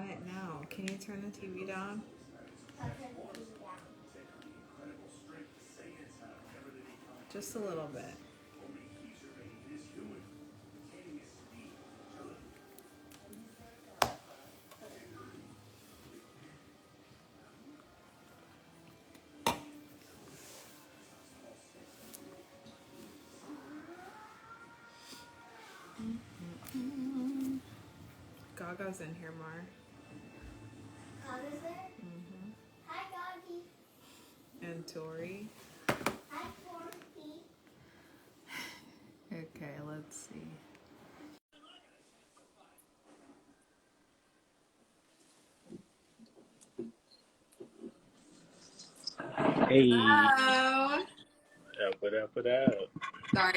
It now. Can you turn the TV down? Just a little bit. Gaga's in here, Mar. Gaga's there? Mm-hmm. Hi, Gaggy. And Tori. Hi, Tori. Okay, let's see. Hey, Hello. what up, what up? Sorry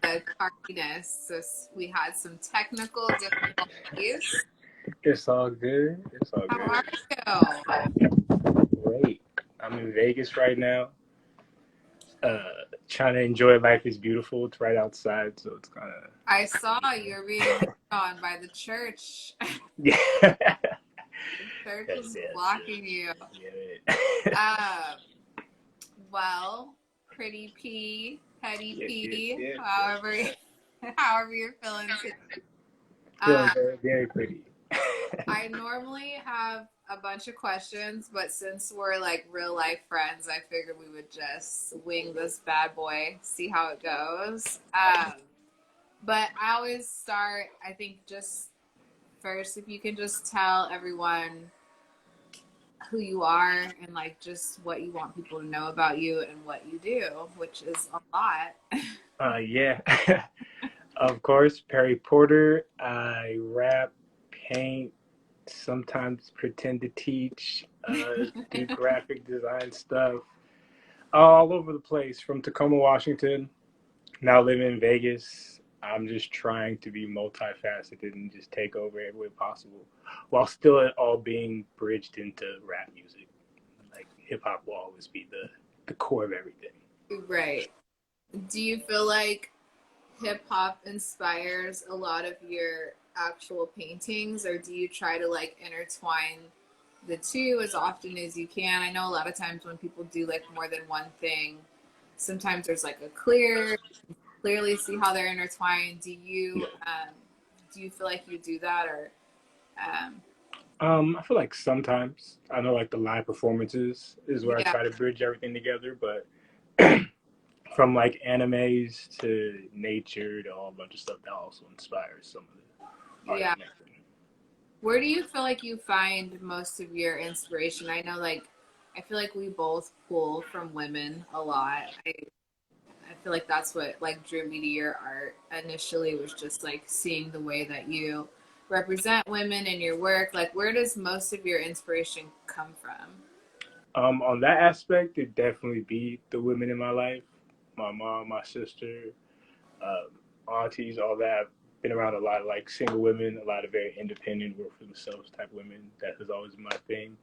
for the tardiness. We had some technical difficulties. It's all good. It's all How are good. you? Great. I'm in Vegas right now. Uh, Trying to enjoy life is beautiful. It's right outside, so it's kind of I saw you're being hit on by the church. yeah. The church Yes, was yes, blocking you. yeah. Um, well, pretty P, petty Yes, yes, P, yes, however, yes. however you're feeling today. Feeling Um, very, very pretty. I normally have a bunch of questions, but since we're like real life friends, I figured we would just wing this bad boy, see how it goes. But I always start, I think, just first, if you can just tell everyone who you are and like just what you want people to know about you and what you do, which is a lot. Yeah. Of course, Perry Porter. I rap, paint, sometimes pretend to teach, do graphic design stuff all over the place from Tacoma, Washington. Now living in Vegas. I'm just trying to be multifaceted and just take over every way possible while still all being bridged into rap music. Like hip hop will always be the core of everything. Right. Do you feel like hip hop inspires a lot of your actual paintings, or do you try to like intertwine the two as often as you can? I know a lot of times when people do like more than one thing, sometimes there's like a clearly see how they're intertwined. Do you feel like you do that, or um, I feel like sometimes I know like the live performances is where I yeah, try to bridge everything together, but from like animes to nature to all a bunch of stuff that also inspires some of the art yeah? I'm making. Where do you feel like you find most of your inspiration? I know, like, I feel like we both pull from women a lot. I feel like that's what like drew me to your art initially, was just like seeing the way that you represent women in your work. Like, where does most of your inspiration come from? On that aspect, it definitely be the women in my life, my mom, my sister, um, aunties, all that. I've been around a lot of like single women, a lot of very independent, work for themselves type women. That has always been my thing.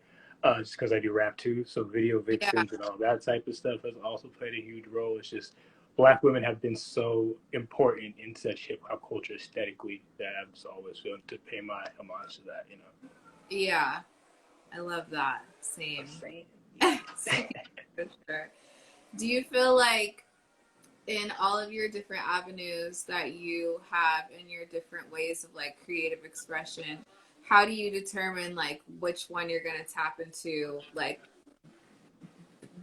Just because I do rap too, so video Yeah, vixens and all that type of stuff has also played a huge role. It's just black women have been so important in such hip hop culture aesthetically that I've just always felt to pay my homage to that. yeah, I love that. Same. Same. Same, for sure. Do you feel like in all of your different avenues that you have in your different ways of like creative expression, how do you determine like which one you're going to tap into, like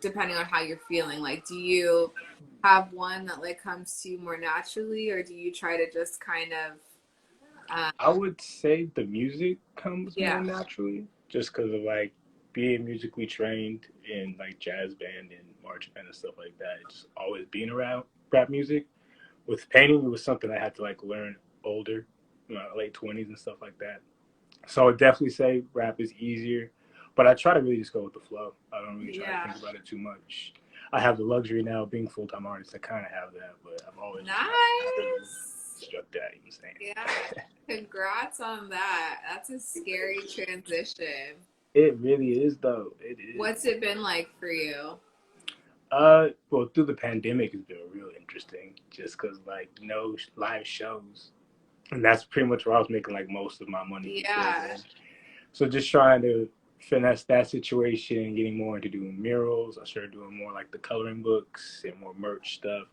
depending on how you're feeling? Like, do you have one that like comes to you more naturally, or do you try to just kind of I would say the music comes more yeah, naturally, just because of like being musically trained in like jazz band and marching band and stuff like that. Just always being around rap music. With painting, it was something I had to like learn older, late 20s and stuff like that. So I would definitely say rap is easier, but I try to really just go with the flow. I don't really try to yeah, think about it too much. I have the luxury now of being full time artist. I kind of have that, but I've always just kind of steadily nice, struck that. You know what yeah, I'm saying? congrats on that. That's a scary transition. It really is, though. It What's is. it been like for you? Well, through the pandemic, it's been real interesting, just because like no live shows, and that's pretty much where I was making like most of my money before Yeah, then. So just trying to finesse that situation and getting more into doing murals. I started doing more like the coloring books and more merch stuff.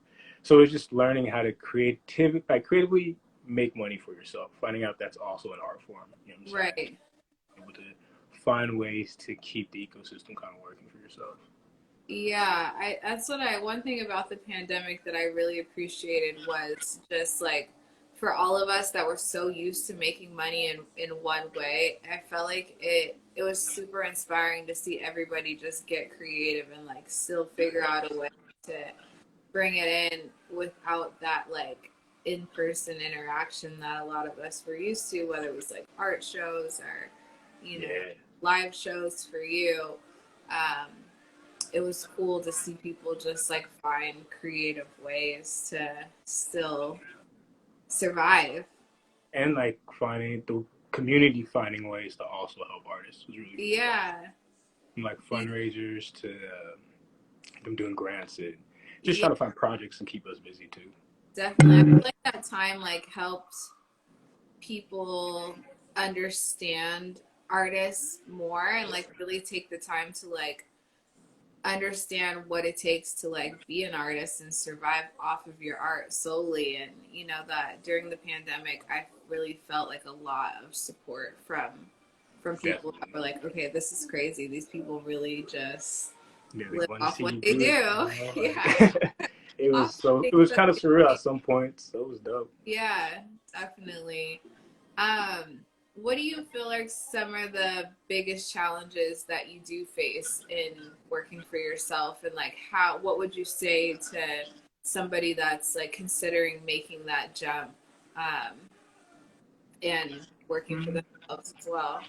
So it's just learning how to creatively make money for yourself, finding out that's also an art form. You know what I'm saying? Right. Able to find ways to keep the ecosystem kind of working for yourself. Yeah, one thing about the pandemic that I really appreciated was just like for all of us that were so used to making money in one way, I felt like it was super inspiring to see everybody just get creative and like still figure out a way to bring it in without that like in-person interaction that a lot of us were used to, whether it was like art shows or, you know, Yeah. live shows for you. Um, it was cool to see people just like find creative ways to still survive. And like finding the community finding ways to also help artists was really cool. Yeah. From like fundraisers to them doing grants and just Yeah, trying to find projects and keep us busy too. definitely. I feel like that time like helped people understand artists more and like really take the time to like understand what it takes to like be an artist and survive off of your art solely. And you know that during the pandemic I really felt like a lot of support from people that Definitely. were like, okay, this is crazy, these people really just Yeah, they live want to off see what you they do it. do. You know? Yeah. Like, Off it things was that kind of they surreal at like. some points. So it was dope. Yeah, definitely. What do you feel like some of the biggest challenges that you do face in working for yourself, and like what would you say to somebody that's like considering making that jump, um, and working for Mm, themselves as well?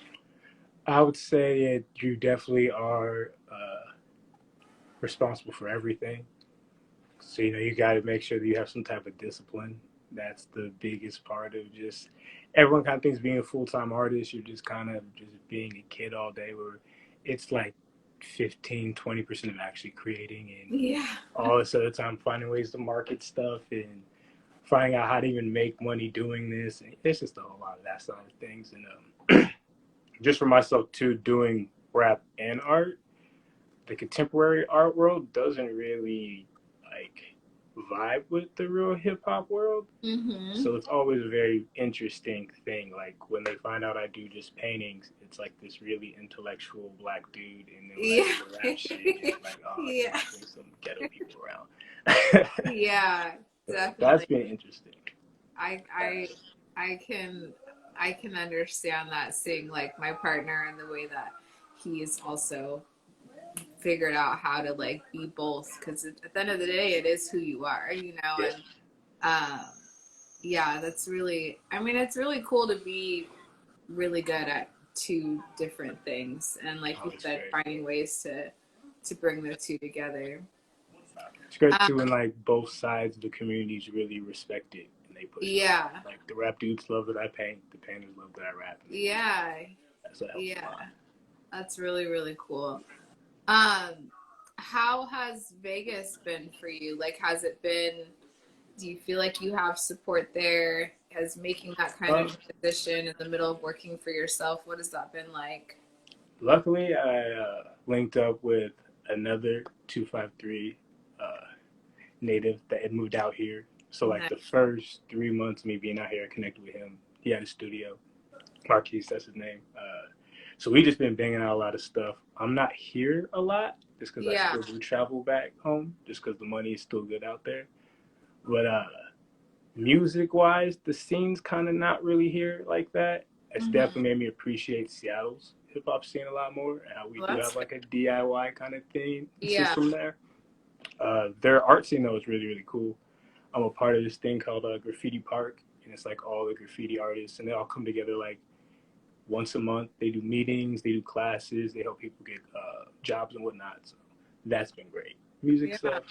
I would say you definitely are responsible for everything. So you got to make sure that you have some type of discipline. That's the biggest part of just everyone kind of thinks being a full time artist, you're just kind of just being a kid all day. Where it's like 15-20% of actually creating and Yeah. all this other time finding ways to market stuff and finding out how to even make money doing this. And it's just a whole lot of that side of things. And just for myself too, doing rap and art, the contemporary art world doesn't really like vibe with the real hip hop world. Mm-hmm. So it's always a very interesting thing. Like when they find out I do just paintings, it's like this really intellectual black dude, and then like Yeah. the rap shit is like, oh, you Yeah. want to bring some ghetto people around. Yeah, So that's definitely. been interesting. I I I can understand that, seeing like my partner and the way that he's also figured out how to like be both, because at the end of the day it is who you are, you know. Yeah, And uh, yeah, that's really, I mean, it's really cool to be really good at two different things, and like oh, you it's said, great. finding ways to bring the two together. It's great too, um, and like both sides of the communities really respect it and they push for it. yeah, Like the rap dudes love that I paint, the painters love that I rap, and they push for it. yeah, So that helps a yeah, lot. that's really really cool. um how has Vegas been for you? Like, has it been, do you feel like you have support there as making that kind Uh, of transition in the middle of working for yourself? What has that been like? Luckily, I linked up with another 253 native that had moved out here. So like Nice. the first 3 months of me being out here, I connected with him. He had a studio. Marquise, that's his name. So we just been banging out a lot of stuff. I'm not here a lot just because I Yeah. still do travel back home, just because the money is still good out there. But music wise, the scene's kind of not really here like that. It's Hmm. definitely made me appreciate Seattle's hip hop scene a lot more. And how we Well, do that's have good. like a DIY kind of thing Yeah. system there. Their art scene though is really really cool. I'm a part of this thing called Graffiti Park, and it's like all the graffiti artists, and they all come together like once a month. They do meetings, they do classes, they help people get jobs and whatnot. So that's been great. Music Yeah. stuff,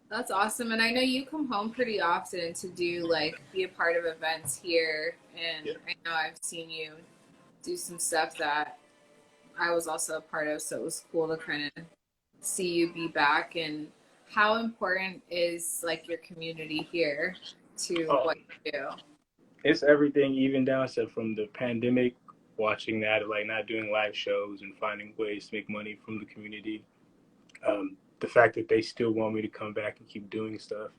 That's awesome. And I know you come home pretty often to do like be a part of events here. And yeah. I know I've seen you do some stuff that I was also a part of. So it was cool to kind of see you be back. And how important is like your community here to Oh, what you do? it's everything even down to from the pandemic. watching that, like not doing live shows and finding ways to make money from the community. The fact that they still want me to come back and keep doing stuff,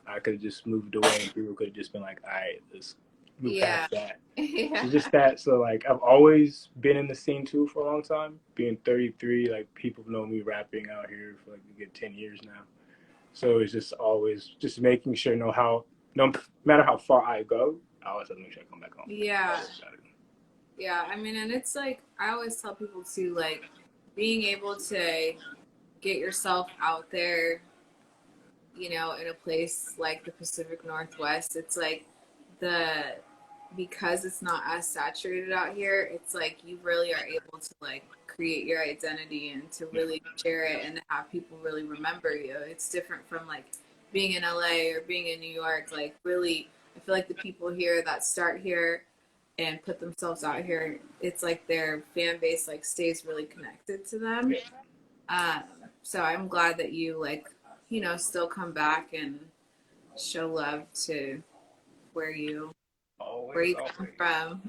I could have just moved away and people could have just been like, all right, let's move Yeah. past that. Yeah. So just that. So like I've always been in the scene too for a long time. Being 33, like people know me rapping out here for like a good 10 years now. So it's just always just making sure no matter how far I go, I always have to make sure I come back home. Yeah. Yeah. I mean, and it's like, I always tell people to like being able to get yourself out there, you know, in a place like the Pacific Northwest. It's like because it's not as saturated out here, it's like you really are able to like create your identity and to really share it and have people really remember you. It's different from like being in LA or being in New York. Like really, I feel like the people here that start here and put themselves out here, it's like their fan base like stays really connected to them. Um, so I'm glad that you like, you know, still come back and show love to where you Always. come from.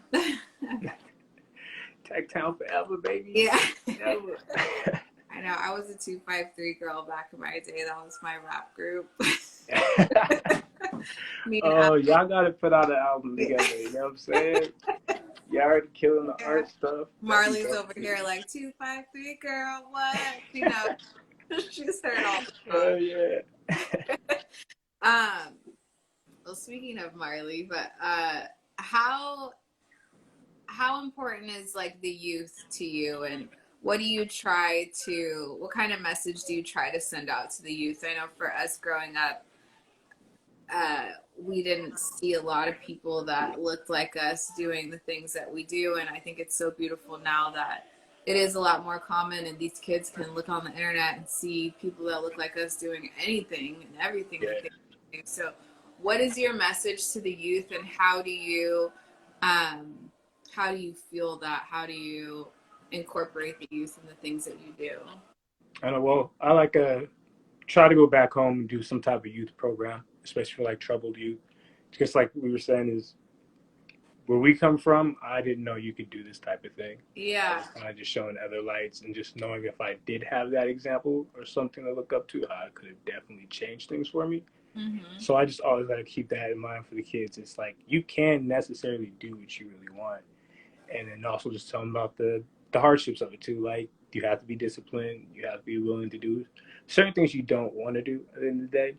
Tech Town forever, baby. Yeah. Never. I know. I was a 253 girl back in my day. That was my rap group. Oh, y'all gotta put out an album together, you know what I'm saying? Y'all already killing the art stuff. Marley's over here like 253 girl, what? You know, she's heard all the Oh songs. yeah. Well, speaking of Marley, but how important is like the youth to you, and what kind of message do you try to send out to the youth? I know for us growing up, we didn't see a lot of people that looked like us doing the things that we do, and I think it's so beautiful now that it is a lot more common, and these kids can look on the internet and see people that look like us doing anything and everything that they do. So what is your message to the youth, and how do you feel that? How do you incorporate the youth in the things that you do? I know. Well, I like try to go back home and do some type of youth program, especially for like troubled youth. Just like we were saying, is where we come from, I didn't know you could do this type of thing. Yeah. I was kind of just showing other lights and just knowing if I did have that example or something to look up to, I could have definitely changed things for me. Mm-hmm. So I just always got to keep that in mind for the kids. It's like you can necessarily do what you really want, and then also just tell them about the hardships of it too. Like you have to be disciplined, you have to be willing to do certain things you don't want to do at the end of the day,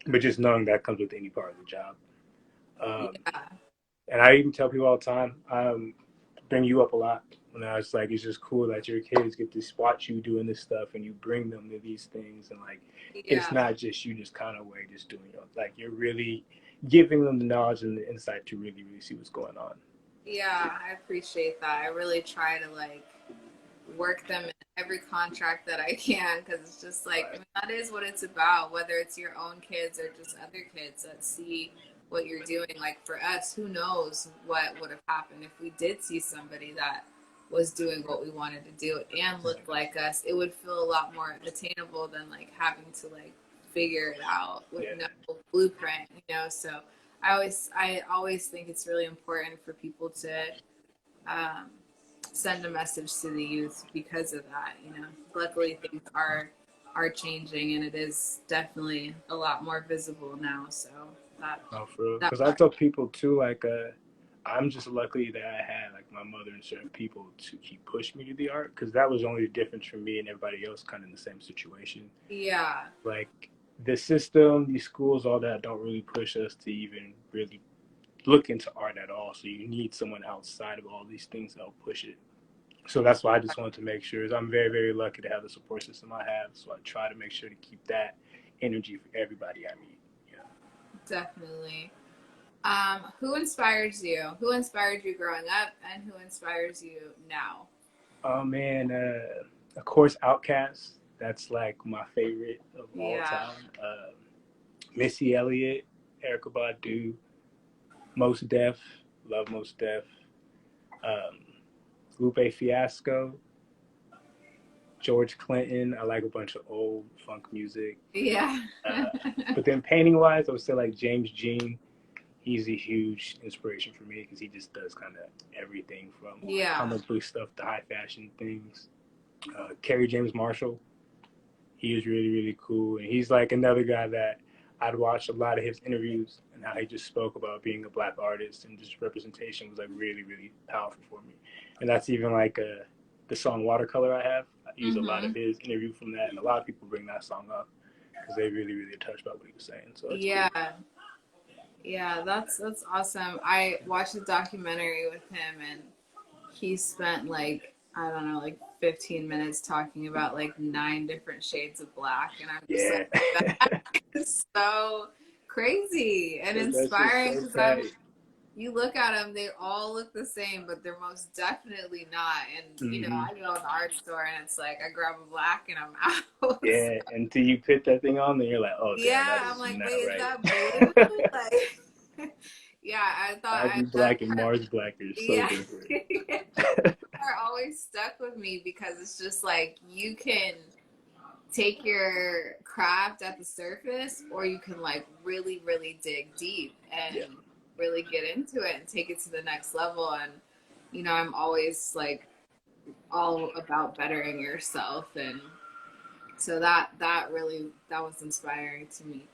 but just knowing that comes with any part of the job. Yeah. And I even tell people all the time, bring you up a lot. And I was like, it's just cool that your kids get to watch you doing this stuff and you bring them to these things. And like, it's not just you just kind of way just doing it. Like you're really giving them the knowledge and the insight to really, really see what's going on. Yeah, I appreciate that. I really try to like work them in every contract that I can, because it's just like, I mean, that is what it's about, whether it's your own kids or just other kids that see what you're doing. Like for us, who knows what would have happened if we did see somebody that was doing what we wanted to do and looked like us. It would feel a lot more attainable than like having to like figure it out with no blueprint, you know. So I always think it's really important for people to send a message to the youth because of that, you know. Luckily things are changing, and it is definitely a lot more visible now. So that for real. Because I tell people too, like I'm just lucky that I had like my mother and certain people to keep pushing me to the art, because that was only the difference for me and everybody else kind of in the same situation. Yeah. Like the system, these schools, all that don't really push us to even really look into art at all. So you need someone outside of all these things that will push it. So that's why I just wanted to make sure is I'm very, very lucky to have the support system I have. So I try to make sure to keep that energy for everybody I meet. Yeah. Definitely. Who inspires you? Who inspired you growing up, and who inspires you now? Oh man, of course, Outkast. That's like my favorite of all time. Missy Elliott, Erykah Badu, Mos Def, love Mos Def. Lupe Fiasco, George Clinton. I like a bunch of old funk music. Yeah. But then painting wise, I would say like James Jean. he's a huge inspiration for me because he just does kind of everything from Yeah. comic book stuff to high fashion things. Kerry James Marshall, he is really, really cool. And he's like another guy that I'd watched a lot of his interviews and how he just spoke about being a black artist and just representation was like really, really powerful for me. And that's even like the song Watercolor I have. I use a lot of his interview from that. And a lot of people bring that song up because they really, really touched by what he was saying. So it's Yeah. cool. Yeah, that's awesome. I watched a documentary with him and he spent like I don't know, like 15 minutes talking about like 9 different shades of black and I'm just Yeah. like that is so crazy and That's just inspiring so because tight. you look at them, they all look the same, but they're most definitely not. And you know, Mm-hmm. I go in the art store and it's like I grab a black and I'm out. Yeah, until you put that thing on, then you're like, oh damn, Yeah, that I'm is like, not wait, is that blue? right. Like, yeah, I thought Ivy that Black and Mars Black are so yeah. different. Are always stuck with me because it's just like you can take your craft at the surface or you can like really really dig deep and Yeah. really get into it and take it to the next level and you know I'm always like all about bettering yourself and so that really that was inspiring to me.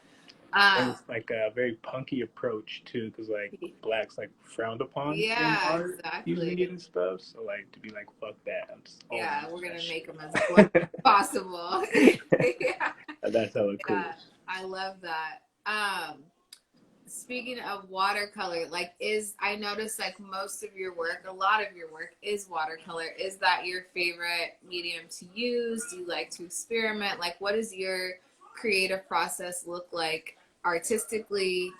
And um it's like a very punky approach too, because like black's like frowned upon in yeah, art usually exactly. and stuff. So like to be like, fuck that, I'm just only Yeah, using we're that gonna make them as blunt shit. as possible. Yeah. That's hella cool. Yeah, I love that. Speaking of watercolor, like is I noticed like most of your work, a lot of your work is watercolor. Is that your favorite medium to use? Do you like to experiment? Like what does your creative process look like artistically,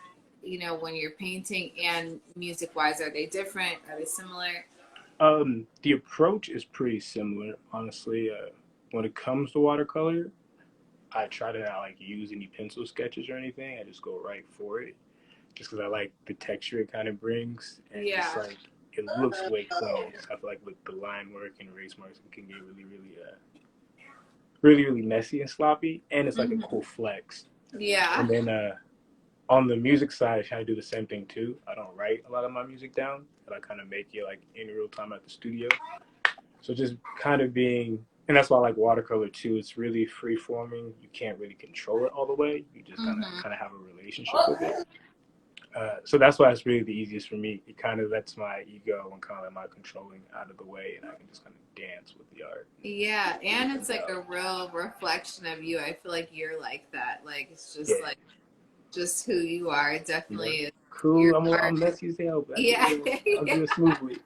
you know, when you're painting and music wise? Are they different? Are they similar? The approach is pretty similar, honestly. When it comes to watercolor, I try to not like use any pencil sketches or anything. I just go right for it, just because I like the texture it kind of brings, and just Yeah. like it looks way cleaner. So I feel like with the line work and erase marks, it can get really, really, really, really messy and sloppy, and it's like a Mm-hmm. cool flex. Yeah. And then on the music side, I try to do the same thing too. I don't write a lot of my music down, but I kind of make it like in real time at the studio. So just kind of being, and that's why I like watercolor too. It's really free forming. You can't really control it all the way. You just Mm-hmm. kind of have a relationship with it. So that's why it's really the easiest for me. It kind of lets my ego and kind of my controlling out of the way, and I can just kind of dance with the art. Yeah, Figure and it's things like out. a real reflection of you. I feel like you're like that. Like it's Yeah, just like just who you are. It yeah. definitely is Cool. your art. I'm messy as hell, but Yeah. I'll Yeah. do it smoothly.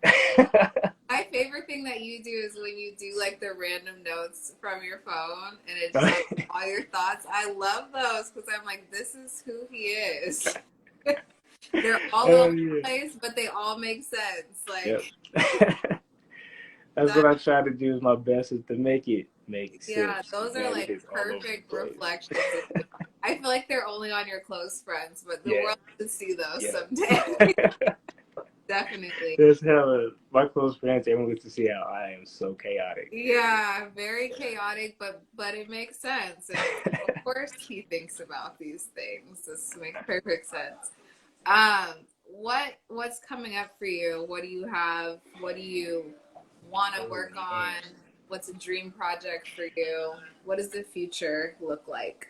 My favorite thing that you do is when you do like the random notes from your phone and it just has all your thoughts. I love those because I'm like, this is who he is. They're all Oh over the yeah. place, but they all make sense. Yep. Like That's what that. I try to do. Is my best is to make it make Yeah, sense because those are man, it like is all over the perfect place. reflections of you. I feel like they're only on your close friends, but the Yeah. world should see those Yeah. someday. Definitely. There's hella my close friends. Everyone gets to see how I am so chaotic. Yeah, very chaotic, but it makes sense. And it's like, of course he thinks about these things. This makes perfect sense. What's coming up for you? What do you have? What do you want to Oh work man. on? What's a dream project for you? What does the future look like?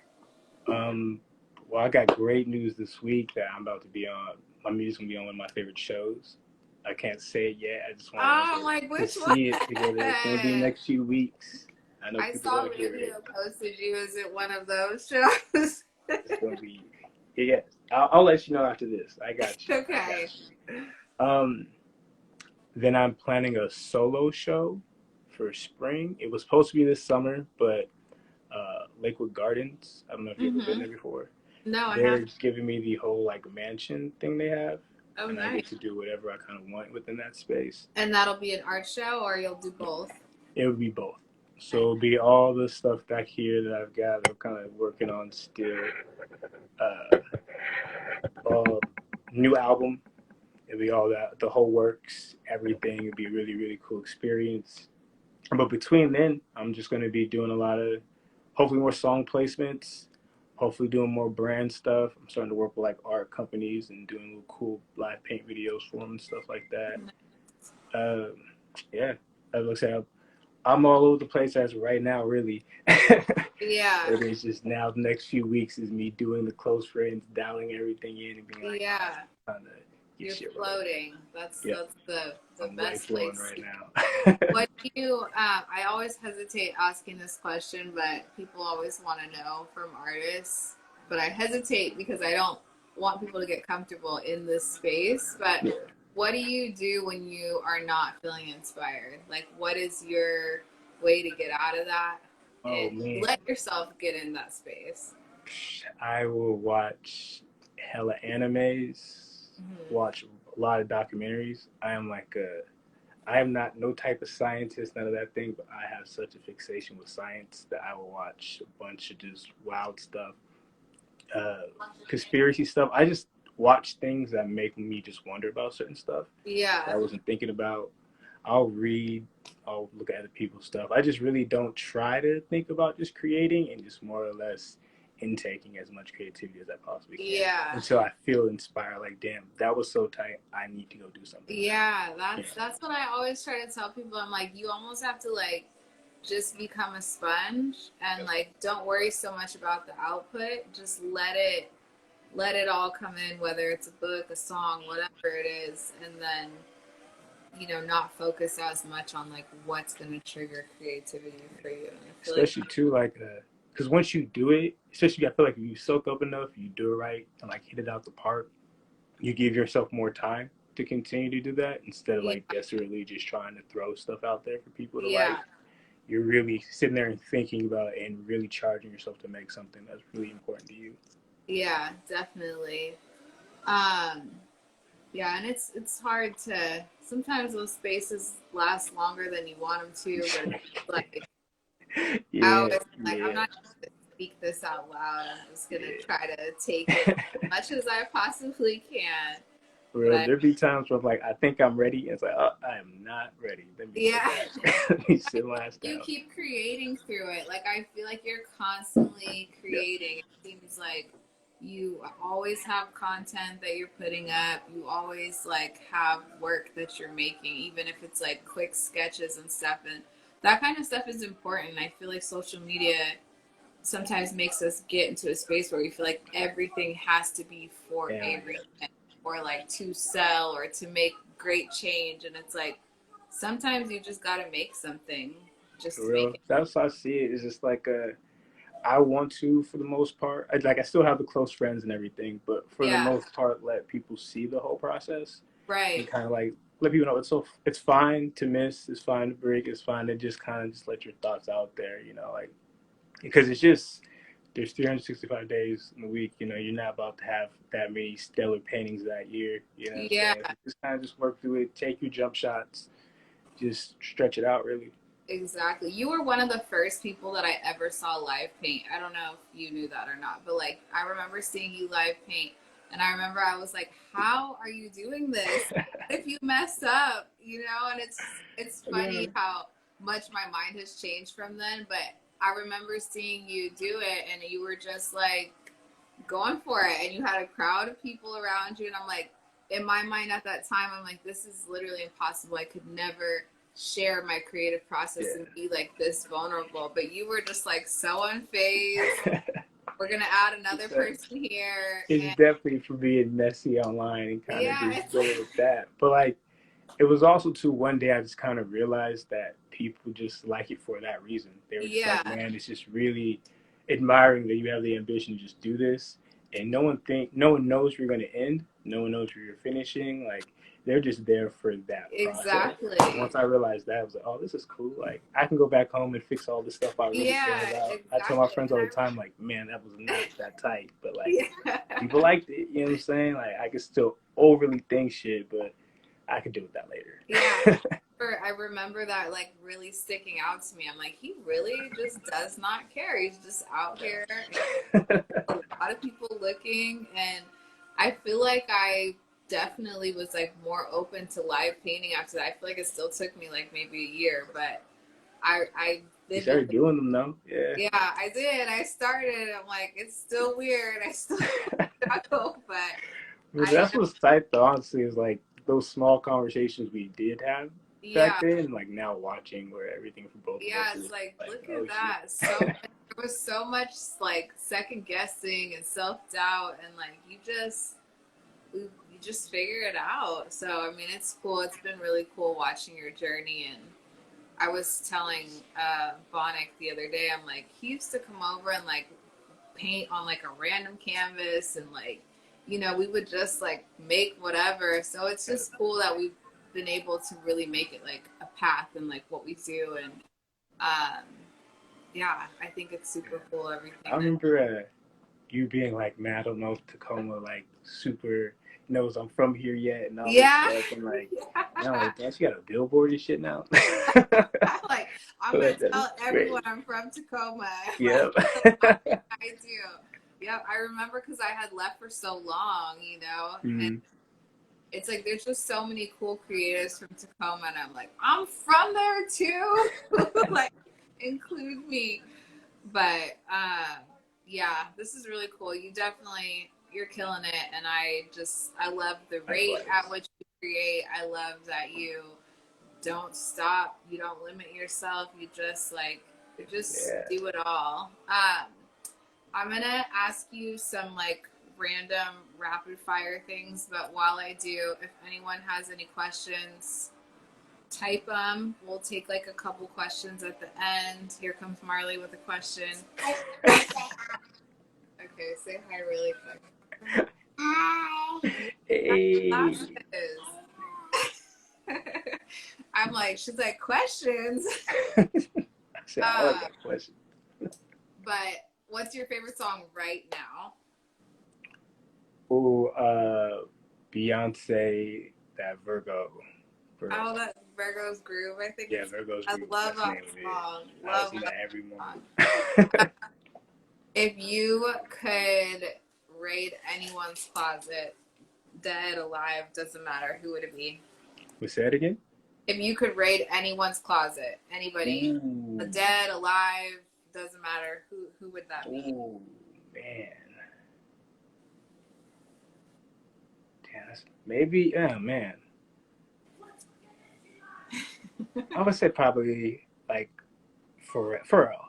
Um. Well, I got great news this week that I'm about to be on. My music's gonna be on one of my favorite shows. I can't say it yet. I just want Oh, everyone I'm like, to which one? see it together. It's gonna be in the next few weeks. I know I people saw gotta hear it. radio posted you. Is it one of those shows? It's gonna be. Yeah, I'll let you know after this. I got you. I Okay. got you. Then I'm planning a solo show for spring. It was supposed to be this summer, but Lakewood Gardens. I don't know if you've ever been Mm-hmm. there before. No, I They're haven't. giving me the whole like mansion thing they have, Oh, and I nice. get to do whatever I kind of want within that space. And that'll be an art show, or you'll do both. It would be both. So Nice. it'll be all the stuff back here that I've got. That I'm kind of working on still. Uh, uh, New album. It'll be all that, the whole works, everything. It'll be a really, really cool experience. But between then, I'm just going to be doing a lot of, hopefully, more song placements, hopefully doing more brand stuff. I'm starting to work with like art companies and doing little cool live paint videos for them and stuff like that. Um, yeah, as I said, I'm all over the place as of right now, really. Yeah. It is just now the next few weeks is me doing the close friends, dialing everything in and being like, Yeah. trying to get You're shit rolling. floating. That's Yeah, the I'm right best flowing place. right now. What do you? I always hesitate asking this question, but people always want to know from artists. But I hesitate because I don't want people to get comfortable in this space. But Yeah. what do you do when you are not feeling inspired? Like, what is your way to get out of that Oh and man, let yourself get in that space? I will watch hella animes, Mm-hmm. watch a lot of documentaries. I am not no type of scientist, none of that thing, but I have such a fixation with science that I will watch a bunch of just wild stuff, uh, conspiracy stuff. I just watch things that make me just wonder about certain stuff that I Yeah. wasn't thinking about. I'll read, I'll look at other people's stuff. I just really don't try to think about just creating and just more or less intaking as much creativity as I possibly can Yeah. until I feel inspired. Like, damn, that was so tight. I need to go do something with it. Yeah, Yeah. that's what I always try to tell people. I'm like, you almost have to like just become a sponge and Yep. like don't worry so much about the output. Just let it all come in, whether it's a book, a song, whatever it is, and then not focus as much on like what's gonna trigger creativity for you. And I feel like Especially too, like, because once you do it, especially I feel like if you soak up enough, you do it right and like hit it out the park, you give yourself more time to continue to do that instead of yeah, like desperately just trying to throw stuff out there for people to yeah, like. You're really sitting there and thinking about it and really charging yourself to make something that's really important to you. yeah, definitely. Um, Yeah, and it's hard to sometimes those spaces last longer than you want them to, but it's like I Yeah, always like I'm yeah, not gonna speak this out loud. I'm just gonna yeah. try to take it as much as I possibly can. For But real, there be times where I'm like, I think I'm ready, and it's like, oh, I am not ready. Let me sit yeah, back. Let me sit my ass you down. keep creating through it. Like I feel like you're constantly Yeah, creating. It seems like you always have content that you're putting up. You always like have work that you're making, even if it's like quick sketches and stuff. And that kind of stuff is important. I feel like social media sometimes makes us get into a space where we feel like everything has to be for hell a yeah. reason or like to sell or to make great change. And it's like sometimes you just got to make something just For to make real, it. that's how I see it. It's just like I want to, for the most part, I still have the close friends and everything, but for the Yeah, most part, let people see the whole process and right. kind of like let people know it's fine to miss, it's fine to break, it's fine to just kind of just let your thoughts out there, like because it's just there's 365 days in a week, you're not about to have that many stellar paintings that year, you know what I'm Yeah, saying? So just kind of just work through it, take your jump shots, just stretch it out really. exactly. You were one of the first people that I ever saw live paint. I don't know if you knew that or not, but like I remember seeing you live paint and I remember I was like, "How are you doing this? What if you mess up?" And it's Yeah. funny how much my mind has changed from then, but I remember seeing you do it and you were just like going for it and you had a crowd of people around you and I'm like in my mind at that time I'm like this is literally impossible. I could never share my creative process and Yeah. be like this vulnerable, but you were just like so unfazed. We're gonna add another person here It's and definitely for being messy online and kind of yeah, just it's go with that. But like, it was also too one day I just kind of realized that people just like it for that reason. They were just yeah, like, man, it's just really admiring that you have the ambition to just do this, and no one knows where you're gonna end. No one knows where you're finishing. Like they're just there for that process. exactly, Once I realized that, I was like, oh, this is cool. Like I can go back home and fix all the stuff I really care yeah, about. I tell my exactly. friends all the time, like, man, that was not that tight, but like Yeah. people liked it. You know what I'm saying? Like I could still overly think shit, but I could deal with that Yeah, later. I remember that like really sticking out to me. I'm like, he really just does not care. He's just out here and a lot of people looking. And I feel like I definitely was like more open to live painting after that. I feel like it still took me like maybe a year, but I You did started doing them though. Yeah. yeah, I did. I started. I'm like, it's still weird. I still struggle, but But I that's what's tight though, honestly, is like those small conversations we did have back yeah, then, like now watching where everything for both of yeah. us is It's like, like, look oh at shit. that. So much, there was so much like second guessing and self doubt, and like you just figure it out. So I mean, it's cool. It's been really cool watching your journey. And I was telling Bonick the other day, I'm like, he used to come over and like paint on like a random canvas, and like, you know, we would just like make whatever. So it's just cool that we've been able to really make it like a path and like what we do. And um yeah, I think it's super cool, everything I that remember you being like, man, I don't know if Tacoma like super knows I'm from here yet and all this yeah. stuff. And like, and I'm Yeah. like, damn, she got a billboard and shit now. Like, I'm gonna But that is tell everyone great. I'm from Tacoma. Like, Yep. the last thing I do. Yep, I remember because I had left for so long, you know, and Mm, it's like there's just so many cool creatives from Tacoma, and I'm like, I'm from there too. Like, include me. But yeah, this is really cool. You're killing it, and I love the rate at likewise. which you create. I love that you don't stop, you don't limit yourself, you just Yeah. do it all. I'm gonna ask you some like random rapid fire things, but while I do, if anyone has any questions, type them. We'll take like a couple questions at the end. Here comes Marley with a question. Okay, say hi really quick. Hi. Hey. Glasses. I'm like, she's like, questions. I said, I like Uh, that question. but what's your favorite song right now? Oh, Beyonce, that Virgo Oh, song. that Virgo's Groove. I think Yeah, Virgo's I Groove. love That's the that name of it. song. I Love listen to that that every song. morning. If you could raid anyone's closet, dead, alive, doesn't matter, who would it be? We say it again? If you could raid anyone's closet, anybody, Ooh. dead, alive, doesn't matter, who would that be? Ooh, man. Damn, maybe, yeah, man. I would say probably like Pharrell.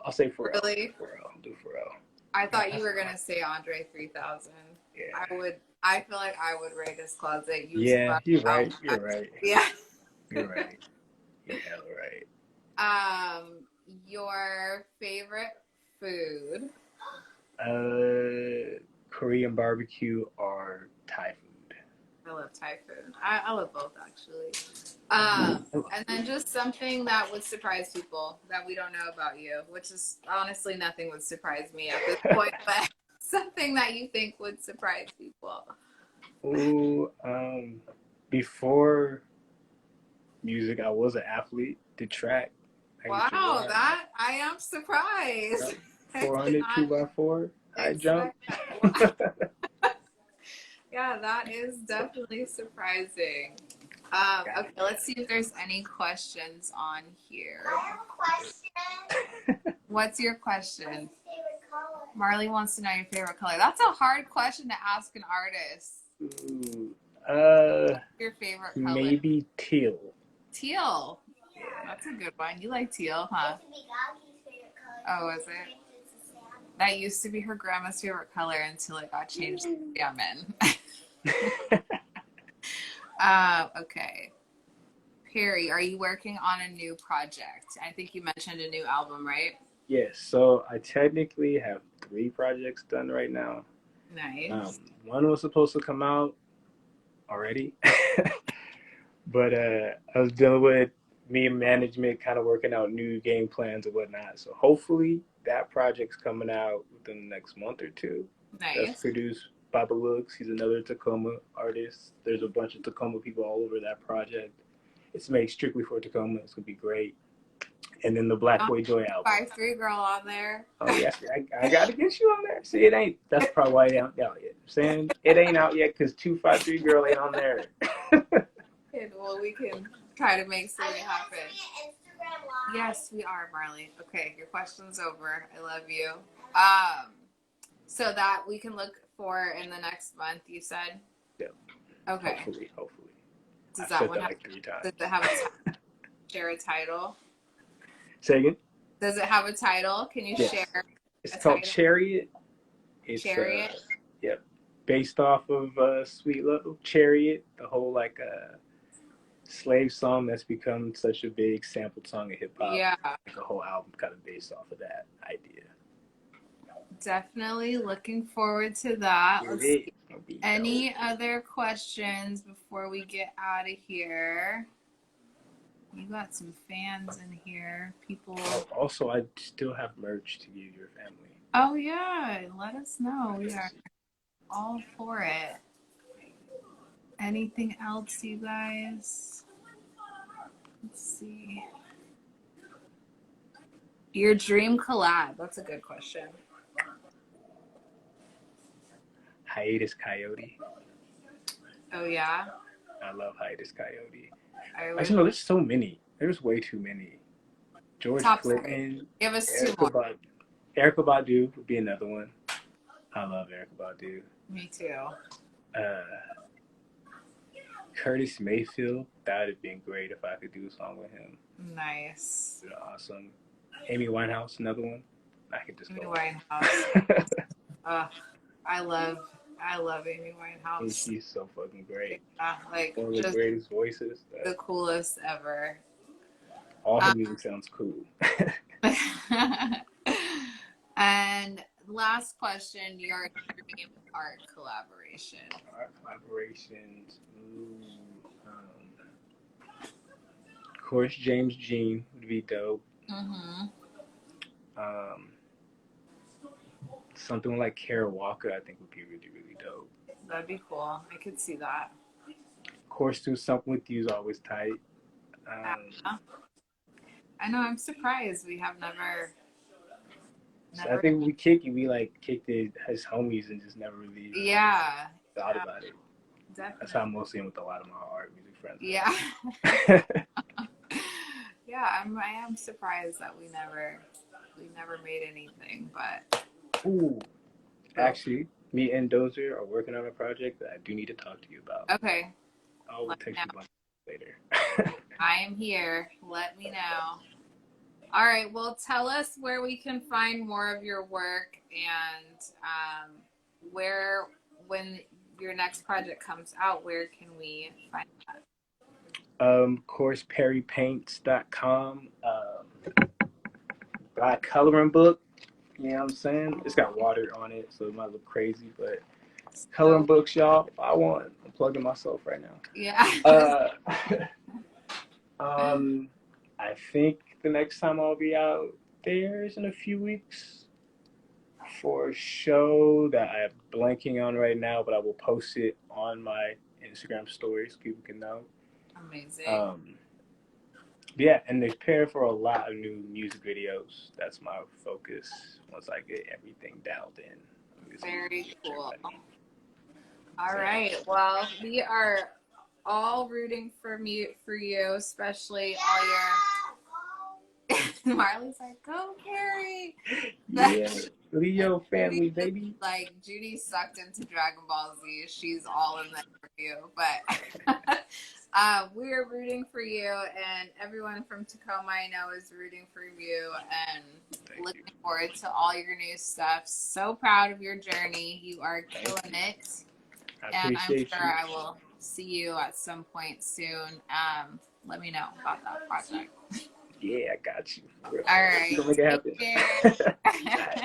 I'll say Pharrell. Really? Pharrell. Do Pharrell. I Yeah, thought you were gonna say Andre 3000. yeah. I feel like I would raid his closet. You Yeah, spun you're out. right. You're right. Yeah. You're right. You're hella right. Your favorite food? Korean barbecue or Thai food. I love Thai food. I love both actually. I love And then food. just something that would surprise people that we don't know about you, which is honestly nothing would surprise me at this point, but something that you think would surprise people. Ooh, before music, I was an athlete. Did track. I used to Wow, run. that I am surprised. Yep. I did 400, not 2x4, high jump. expect that. Yeah, that is definitely surprising. Got Okay, it. let's see if there's any questions on here. I have a question. What's your question? What's your favorite color? Marley wants to know your favorite color. That's a hard question to ask an artist. Ooh, Your favorite color? maybe teal. Teal. Yeah. That's a good one. You like teal, huh? It could be Goggy's favorite color. Oh, is it? That used to be her grandma's favorite color until it got changed to salmon. Okay. Perry, are you working on a new project? I think you mentioned a new album, right? Yes, so I technically have 3 projects done right now. Nice. One was supposed to come out already, but I was dealing with me and management kind of working out new game plans and whatnot. So hopefully that project's coming out within the next month or two. That's Nice. produced by Looks. He's another Tacoma artist. There's a bunch of Tacoma people all over that project. It's made strictly for Tacoma. It's gonna be great. And then the Black Boy Joy album. 5'3" girl on there. Oh yes, I got to get you on there. See, it ain't. That's probably why it ain't out yet. I'm saying it ain't out yet because 253 girl ain't on there. Well, we can try to make Are something you happen. answering an Instagram Yes, we are, Marley. Okay, your question's over. I love you. So that we can look for in the next month, you said? Yeah. Okay. Hopefully. Does I've that said one that have, like 3 times. does it have a share a title? Say again? Does it have a title? Can you Yes. share It's a called title? Chariot. It's Chariot? yep, based off of Sweet Little Chariot, the whole like slave song that's become such a big sampled song in hip hop. Yeah, Like a whole album kind of based off of that idea. definitely looking forward to that. Get Let's it? see. It'll be Any dope. other questions before we get out of here? You got some fans in here. People. Also, I still have merch to give your family. Oh, yeah. Let us know. We are all for it. Anything else, you guys? Let's see. Your dream collab. That's a good question. Hiatus Coyote. Oh, yeah? I love Hiatus Coyote. I wish. Actually, no, there's so many. There's way too many. George Top 3. Clinton, Give us 2 more. Erykah Badu would be another one. I love Erykah Badu. Me too. Curtis Mayfield, that would have been great if I could do a song with him. Nice. Awesome. Amy Winehouse, another one. I could just Amy go. Winehouse. I love Amy Winehouse. She's so fucking great. Like One of the just greatest voices. the coolest ever. All her music sounds cool. And last question, your dream art collaboration. Art collaborations. Of course, James Jean would be dope. Mm-hmm. Something like Kara Walker, I think would be really, really dope. That'd be cool. I could see that. Of course, do something with you is always tight. I know. I'm surprised we have never. So I think we kicked it as homies and just never really thought about it. Definitely. That's how I'm mostly in with a lot of my art music friends. Yeah. Yeah, I am surprised that we never made anything, but. Ooh, actually, me and Dozer are working on a project that I do need to talk to you about. Okay. I'll text you later. I am here. Let me know. All right. Well, tell us where we can find more of your work and when your next project comes out, where can we find that? Of course, perrypaints.com. Black coloring book. You know what I'm saying? It's got water on it, so it might look crazy, but coloring books, y'all. I'm plugging myself right now. Yeah. I think the next time I'll be out there is in a few weeks for a show that I'm blanking on right now, but I will post it on my Instagram stories so people can know. Amazing. Yeah, and they prepare for a lot of new music videos. That's my focus once I get everything dialed in. Very cool. All right. Well, we are all rooting for you, especially all your. Marley's like, go, Carrie. Yeah, Leo family, baby. Like Judy sucked into Dragon Ball Z. She's all in that for you, but. We're rooting for you, and everyone from Tacoma I know is rooting for you, and looking forward to all your new stuff. So proud of your journey. You are killing it. And I'm sure I will see you at some point soon. Let me know about that project. Yeah, I got you. All right. Don't make it happen.